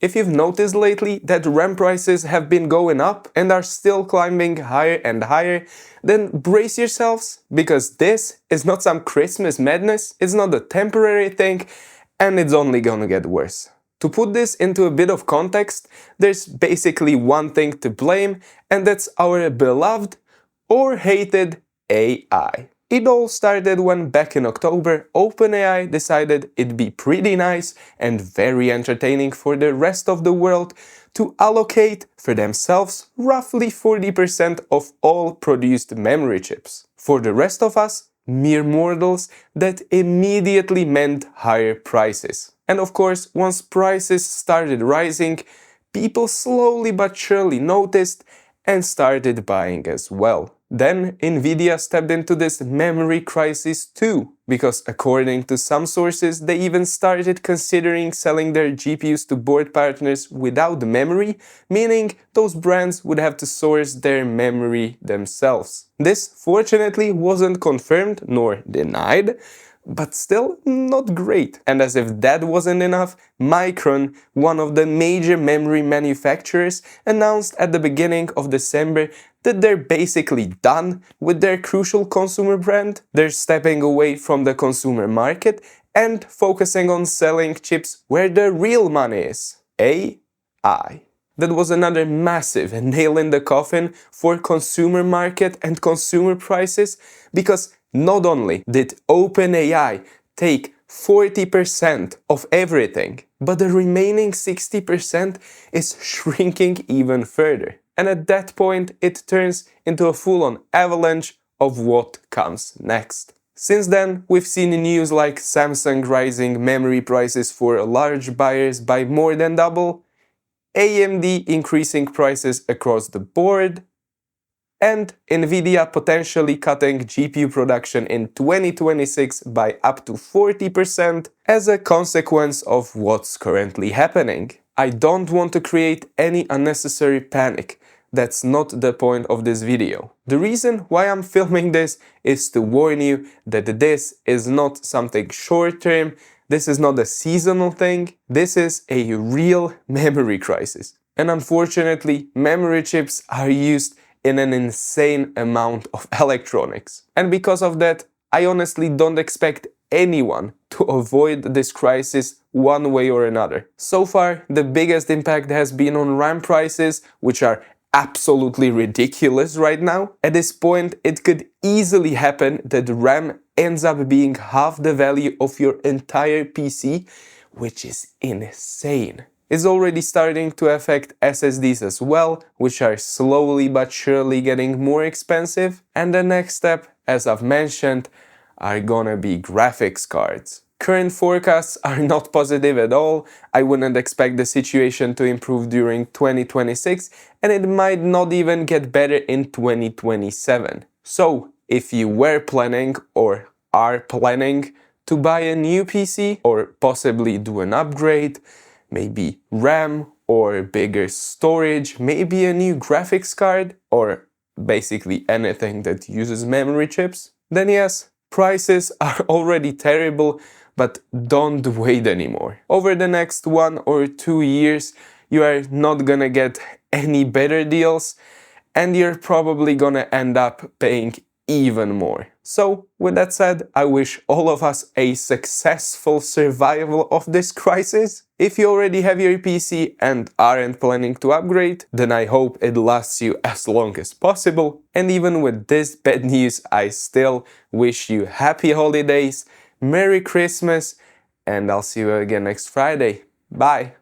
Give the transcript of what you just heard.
If you've noticed lately that RAM prices have been going up and are still climbing higher and higher, then brace yourselves, because this is not some Christmas madness, it's not a temporary thing, and it's only gonna get worse. To put this into a bit of context, there's basically one thing to blame, and that's our beloved or hated AI. It all started when back in October, OpenAI decided it'd be pretty nice and very entertaining for the rest of the world to allocate for themselves roughly 40% of all produced memory chips. For the rest of us, mere mortals, that immediately meant higher prices. And of course, once prices started rising, people slowly but surely noticed and started buying as well. Then nvidia stepped into this memory crisis too, because according to some sources they even started considering selling their GPUs to board partners without memory, meaning those brands would have to source their memory themselves. This fortunately wasn't confirmed nor denied, but still not great. And as if that wasn't enough, Micron, one of the major memory manufacturers, announced at the beginning of December that they're basically done with their crucial consumer brand. They're stepping away from the consumer market and focusing on selling chips where the real money is: AI. That was another massive nail in the coffin for consumer market and consumer prices, because not only did OpenAI take 40% of everything, but the remaining 60% is shrinking even further. And at that point, it turns into a full-on avalanche of what comes next. Since then, we've seen news like Samsung rising memory prices for large buyers by more than double, AMD increasing prices across the board, and nvidia potentially cutting GPU production in 2026 by up to 40% as a consequence of what's currently happening. I don't want to create any unnecessary panic. That's not the point of this video. The reason why I'm filming this is to warn you that this is not something short-term, this is not a seasonal thing, this is a real memory crisis. And unfortunately, memory chips are used in an insane amount of electronics. And because of that, I honestly don't expect anyone to avoid this crisis one way or another. So far, the biggest impact has been on RAM prices, which are absolutely ridiculous right now. At this point, it could easily happen that RAM ends up being half the value of your entire PC, which is insane. It's already starting to affect SSDs as well, which are slowly but surely getting more expensive. And the next step, as I've mentioned, are gonna be graphics cards. Current forecasts are not positive at all. I wouldn't expect the situation to improve during 2026, and it might not even get better in 2027. So, if you were planning or are planning to buy a new PC or possibly do an upgrade, maybe RAM or bigger storage, maybe a new graphics card, or basically anything that uses memory chips, then yes, prices are already terrible, but don't wait anymore. Over the next 1 or 2 years, you are not gonna get any better deals, and you're probably gonna end up paying even more. So, with that said, I wish all of us a successful survival of this crisis. If you already have your PC and aren't planning to upgrade, then I hope it lasts you as long as possible. And even with this bad news, I still wish you happy holidays, Merry Christmas, and I'll see you again next Friday. Bye!